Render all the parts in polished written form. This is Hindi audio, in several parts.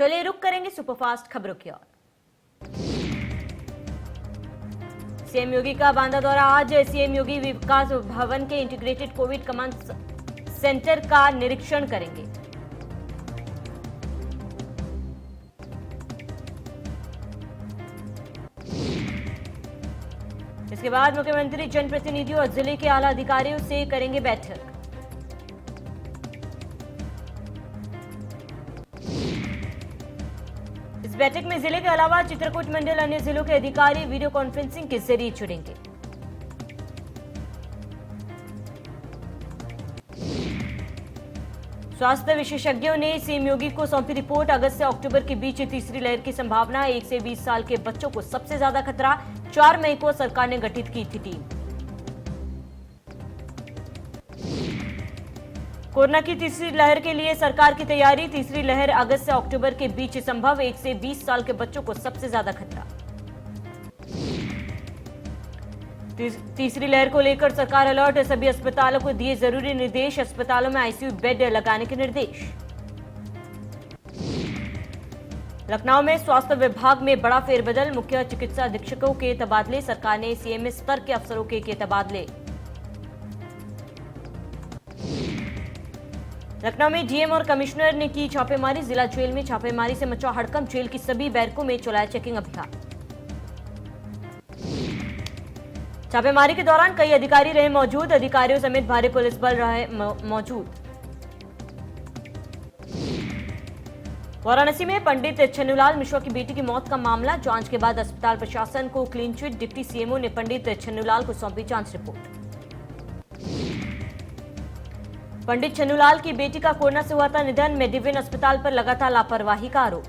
चलिए रुक करेंगे सुपरफास्ट खबरों की ओर। सीएम योगी का बांदा दौरा। आज सीएम योगी विकास भवन के इंटीग्रेटेड कोविड कमांड सेंटर का निरीक्षण करेंगे। इसके बाद मुख्यमंत्री जनप्रतिनिधियों और जिले के आला अधिकारियों से करेंगे बैठक। इस बैठक में जिले के अलावा चित्रकूट मंडल अन्य जिलों के अधिकारी वीडियो कॉन्फ्रेंसिंग के जरिए जुड़ेंगे। स्वास्थ्य विशेषज्ञों ने सीएम योगी को सौंपी रिपोर्ट। अगस्त से अक्टूबर के बीच तीसरी लहर की संभावना। 1 से 20 साल के बच्चों को सबसे ज्यादा खतरा। 4 मई को सरकार ने गठित की थी टीम। कोरोना की तीसरी लहर के लिए सरकार की तैयारी। तीसरी लहर अगस्त से अक्टूबर के बीच संभव। 1 से 20 साल के बच्चों को सबसे ज्यादा खतरा। तीसरी लहर को लेकर सरकार अलर्ट। सभी अस्पतालों को दिए जरूरी निर्देश। अस्पतालों में आईसीयू बेड लगाने के निर्देश। लखनऊ में स्वास्थ्य विभाग में बड़ा फेरबदल। मुख्य चिकित्सा अधीक्षकों के तबादले। सरकार ने सीएमए स्तर के अफसरों के किए तबादले। लखनऊ में डीएम और कमिश्नर ने की छापेमारी। जिला जेल में छापेमारी से मचा हड़कंप। जेल की सभी बैरकों में चलाया चेकिंग अभियान। छापेमारी के दौरान कई अधिकारी रहे मौजूद। अधिकारियों समेत भारी पुलिस बल रहे मौजूद। वाराणसी में पंडित छन्नूलाल मिश्रा की बेटी की मौत का मामला। जांच के बाद अस्पताल प्रशासन को क्लीन चिट। डिप्टी सीएमओ ने पंडित छन्नूलाल को सौंपी जांच रिपोर्ट। पंडित छन्नूलाल की बेटी का कोरोना से हुआ था निधन। मेडिविन अस्पताल पर लगातार लापरवाही का आरोप।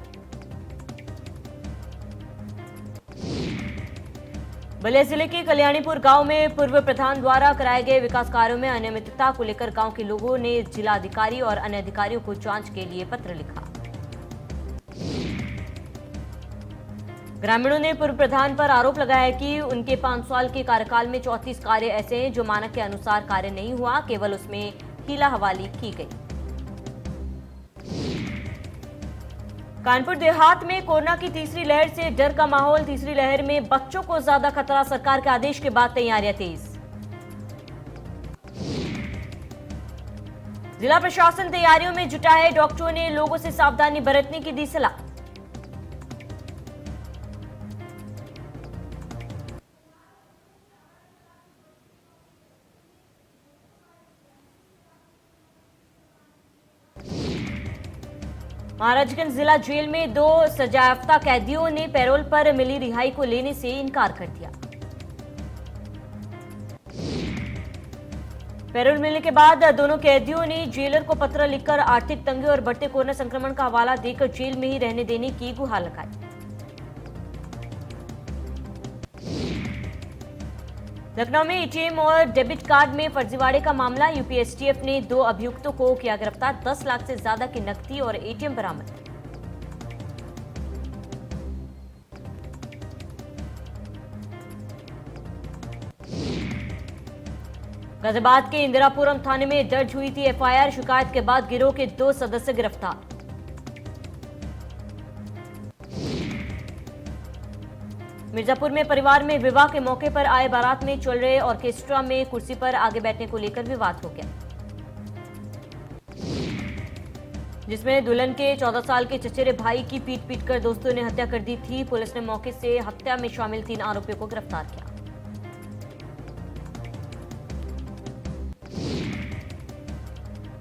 बलिया जिले के कल्याणीपुर गांव में पूर्व प्रधान द्वारा कराए गए विकास कार्यों में अनियमितता को लेकर गांव के लोगों ने जिलाधिकारी और अन्य अधिकारियों को जांच के लिए पत्र लिखा। ग्रामीणों ने पूर्व प्रधान पर आरोप लगाया कि उनके 5 साल के कार्यकाल में 34 कार्य ऐसे हैं जो मानक के अनुसार कार्य नहीं हुआ, केवल उसमें हीला हवाली की गई। कानपुर देहात में कोरोना की तीसरी लहर से डर का माहौल। तीसरी लहर में बच्चों को ज्यादा खतरा। सरकार के आदेश के बाद तैयारियां तेज। जिला प्रशासन तैयारियों में जुटा है। डॉक्टरों ने लोगों से सावधानी बरतने की दी सलाह। महाराजगंज जिला जेल में 2 सजायाफ्ता कैदियों ने पैरोल पर मिली रिहाई को लेने से इनकार कर दिया। पैरोल मिलने के बाद दोनों कैदियों ने जेलर को पत्र लिखकर आर्थिक तंगी और बढ़ते कोरोना संक्रमण का हवाला देकर जेल में ही रहने देने की गुहार लगाई। लखनऊ में एटीएम और डेबिट कार्ड में फर्जीवाड़े का मामला। यूपी एसटीएफ ने 2 अभियुक्तों को किया गिरफ्तार। 10 लाख से ज्यादा की नकदी और एटीएम बरामद। गाजियाबाद के इंदिरापुरम थाने में दर्ज हुई थी एफआईआर। शिकायत के बाद गिरोह के 2 सदस्य गिरफ्तार। मिर्जापुर में परिवार में विवाह के मौके पर आए बारात में चल रहे ऑर्केस्ट्रा में कुर्सी पर आगे बैठने को लेकर विवाद हो गया, जिसमें दुल्हन के 14 साल के चचेरे भाई की पीट कर दोस्तों ने हत्या कर दी थी। पुलिस ने मौके से हत्या में शामिल 3 आरोपियों को गिरफ्तार किया।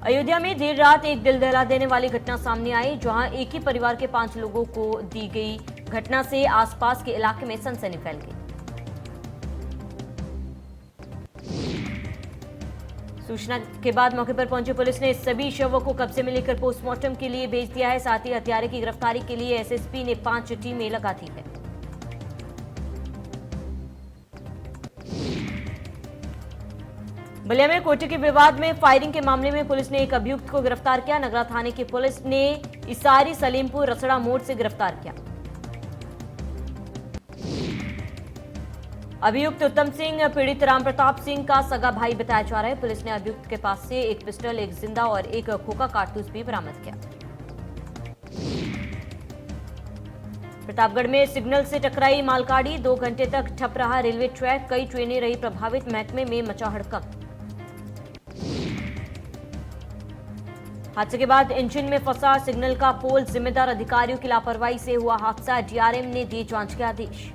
अयोध्या में देर रात एक दिल दहला देने वाली घटना सामने आई, जहां एक ही परिवार के 5 लोगों को दी गई। घटना से आसपास के इलाके में सनसनी फैल गई। सूचना के बाद मौके पर पहुंची पुलिस ने सभी शवों को कब्जे में लेकर पोस्टमार्टम के लिए भेज दिया है। साथ ही हत्यारे की गिरफ्तारी के लिए एसएसपी ने 5 टीमें लगा दी है। बलिया में कोटे के विवाद में फायरिंग के मामले में पुलिस ने एक अभियुक्त को गिरफ्तार किया। नगरा थाने की पुलिस ने इसारी सलीमपुर रसड़ा मोड़ से गिरफ्तार किया। अभियुक्त उत्तम सिंह पीड़ित राम प्रताप सिंह का सगा भाई बताया जा रहा है। पुलिस ने अभियुक्त के पास से एक पिस्टल, एक जिंदा और एक खोखा कारतूस भी बरामद किया। प्रतापगढ़ में सिग्नल से टकराई मालगाड़ी, 2 घंटे तक ठप रहा रेलवे ट्रैक, कई ट्रेनें रही प्रभावित, महकमे में मचा हड़कंप। हादसे के बाद इंजन में फंसा सिग्नल का पोल, जिम्मेदार अधिकारियों की लापरवाही से हुआ हादसा, डीआरएम ने दिए जांच के आदेश।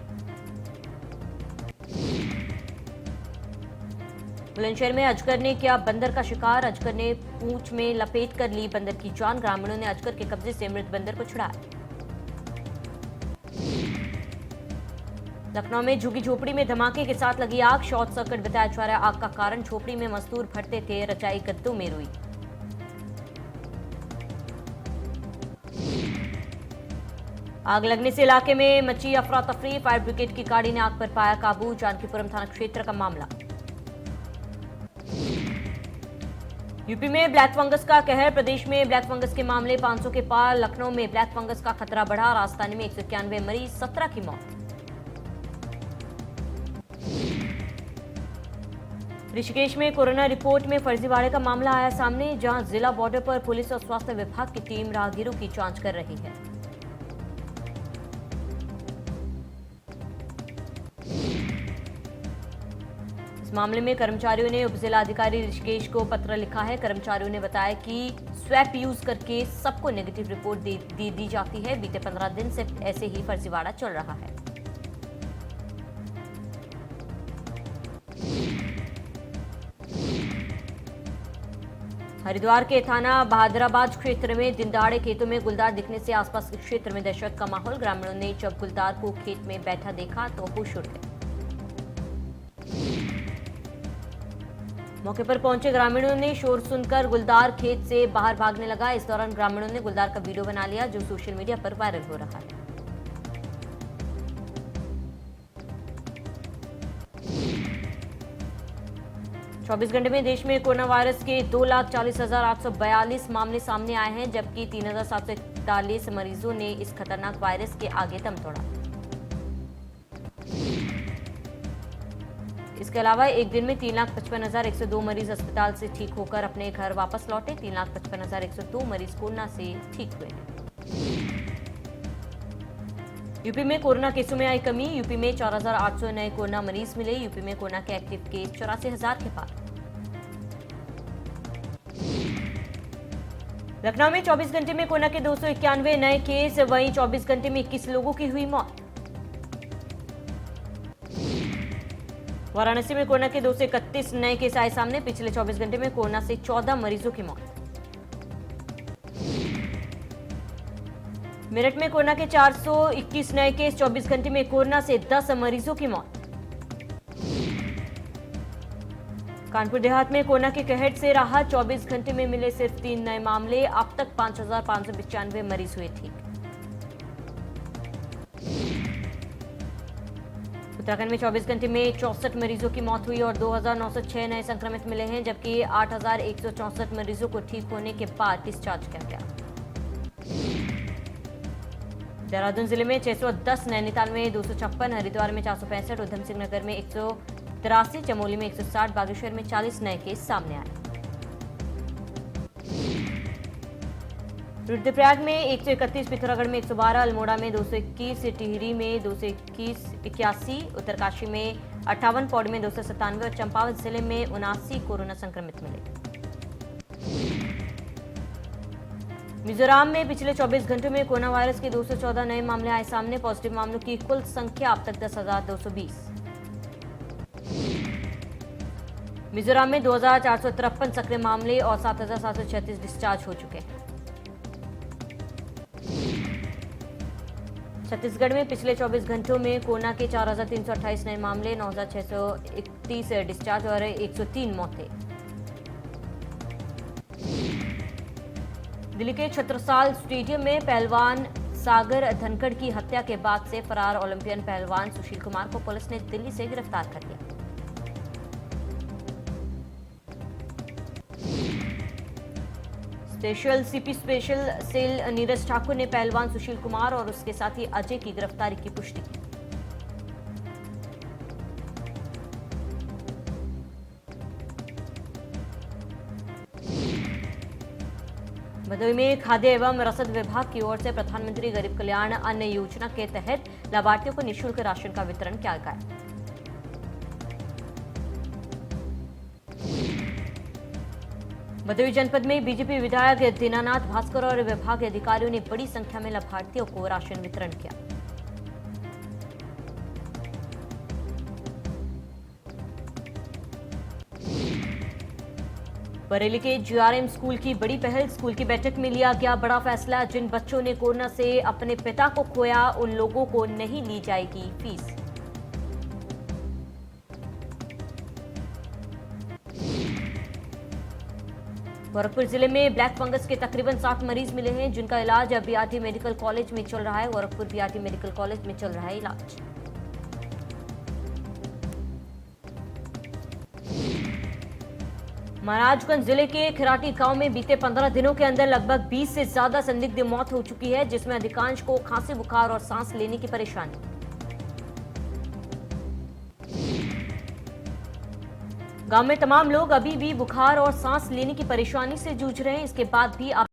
बुलंदशहर में अजगर ने किया बंदर का शिकार, अजगर ने पूंछ में लपेट कर ली बंदर की जान, ग्रामीणों ने अजगर के कब्जे से मृत बंदर को छुड़ाया। लखनऊ में झुग्गी झोपड़ी में धमाके के साथ लगी आग, शॉर्ट सर्किट बताया जा रहा है आग का कारण, झोपड़ी में मजदूर भरते थे, रजाई गद्दों में रुई। आग लगने से इलाके में मची अफरा तफरी, फायर ब्रिगेड की गाड़ी ने आग पर पाया काबू, जानकीपुरम थाना क्षेत्र का मामला। यूपी में ब्लैक फंगस का कहर, प्रदेश में ब्लैक फंगस के मामले 500 के पार, लखनऊ में ब्लैक फंगस का खतरा बढ़ा, राजधानी में 191 मरीज, 17 की मौत। ऋषिकेश में कोरोना रिपोर्ट में फर्जीवाड़े का मामला आया सामने, जहां जिला बॉर्डर पर पुलिस और स्वास्थ्य विभाग की टीम राहगीरों की जांच कर रही है। इस मामले में कर्मचारियों ने उप जिलाधिकारी ऋषिकेश को पत्र लिखा है। कर्मचारियों ने बताया कि स्वैप यूज करके सबको नेगेटिव रिपोर्ट दी जाती है, बीते 15 दिन से ऐसे ही फर्जीवाड़ा चल रहा है। हरिद्वार के थाना बहादुराबाद क्षेत्र में दिन दहाड़े खेतों में गुलदार दिखने से आसपास के क्षेत्र में दहशत का माहौल, ग्रामीणों ने जब गुलदार को खेत में बैठा देखा तो होश उड़ गए। मौके पर पहुंचे ग्रामीणों ने शोर सुनकर गुलदार खेत से बाहर भागने लगा। इस दौरान ग्रामीणों ने गुलदार का वीडियो बना लिया, जो सोशल मीडिया पर वायरल हो रहा है। चौबीस घंटे में देश में कोरोना वायरस के 2,40,842 मामले सामने आए हैं, जबकि 3,741 मरीजों ने इस खतरनाक वायरस के आगे दम तोड़ा। इसके अलावा एक दिन में 3,55,102 मरीज अस्पताल से ठीक होकर अपने घर वापस लौटे, 3,55,102 मरीज कोरोना से ठीक हुए। यूपी में कोरोना केसों में आई कमी, यूपी में 4,800 नए कोरोना मरीज मिले, यूपी में कोरोना के एक्टिव केस 84,000 के पार। लखनऊ में 24 घंटे में कोरोना के 291 नए केस, वहीं 24 घंटे में 21 लोगों की हुई मौत। वाराणसी में कोरोना के 231 नए केस आए सामने, पिछले 24 घंटे में कोरोना से 14 मरीजों की मौत। मेरठ में कोरोना के 421 नए केस, 24 घंटे में कोरोना से 10 मरीजों की मौत। कानपुर देहात में कोरोना के कहर से राहत, 24 घंटे में मिले सिर्फ 3 नए मामले, अब तक 5,595 मरीज हुए ठीक। उत्तराखंड में 24 घंटे में 64 मरीजों की मौत हुई और 2,906 नए संक्रमित मिले हैं, जबकि 8,164 मरीजों को ठीक होने के बाद डिस्चार्ज किया गया। देहरादून जिले में 610, नैनीताल में 256, हरिद्वार में 465, उधमसिंह नगर में 183, चमोली में 160, बागेश्वर में 40 नए केस सामने आए। रुद्रप्रयाग में 131, पिथौरागढ़ में 112, अल्मोड़ा में 221, टिहरी में 281, उत्तरकाशी में 58, पौड़ी में 297 और चंपावत जिले में 79 कोरोना संक्रमित मिले। मिजोरम में पिछले 24 घंटों में कोरोना वायरस के 214 नए मामले आए सामने, पॉजिटिव मामलों की कुल संख्या अब तक 10,220। मिजोरम में 2,453 सक्रिय मामले और 7,736 डिस्चार्ज हो चुके हैं। छत्तीसगढ़ में पिछले 24 घंटों में कोरोना के 4,328 नए मामले, 9,631 डिस्चार्ज और 103 मौतें। दिल्ली के छत्रसाल स्टेडियम में पहलवान सागर धनखड़ की हत्या के बाद से फरार ओलंपियन पहलवान सुशील कुमार को पुलिस ने दिल्ली से गिरफ्तार कर लिया। CP special cell Neeraj Thakur ने पहलवान सुशील कुमार और उसके साथी अजय की गिरफ्तारी की पुष्टि की। भदोही में खाद्य एवं रसद विभाग की ओर से प्रधानमंत्री गरीब कल्याण अन्न योजना के तहत लाभार्थियों को निःशुल्क राशन का वितरण किया गया। भदोही जनपद में बीजेपी विधायक दीनानाथ भास्कर और विभाग के अधिकारियों ने बड़ी संख्या में लाभार्थियों को राशन वितरण किया। बरेली के जीआरएम स्कूल की बड़ी पहल, स्कूल की बैठक में लिया गया बड़ा फैसला। जिन बच्चों ने कोरोना से अपने पिता को खोया उन लोगों को नहीं ली जाएगी फीस। गोरखपुर जिले में ब्लैक फंगस के तकरीबन 60 मरीज मिले हैं, जिनका इलाज बीआरटी मेडिकल कॉलेज में चल रहा है। गोरखपुर बीआरटी मेडिकल कॉलेज में चल रहा है इलाज। महाराजगंज जिले के खिराटी गांव में बीते 15 दिनों के अंदर लगभग 20 से ज्यादा संदिग्ध मौत हो चुकी है, जिसमें अधिकांश को खांसी, बुखार और सांस लेने की परेशानी। गांव में तमाम लोग अभी भी बुखार और सांस लेने की परेशानी से जूझ रहे हैं। इसके बाद भी आप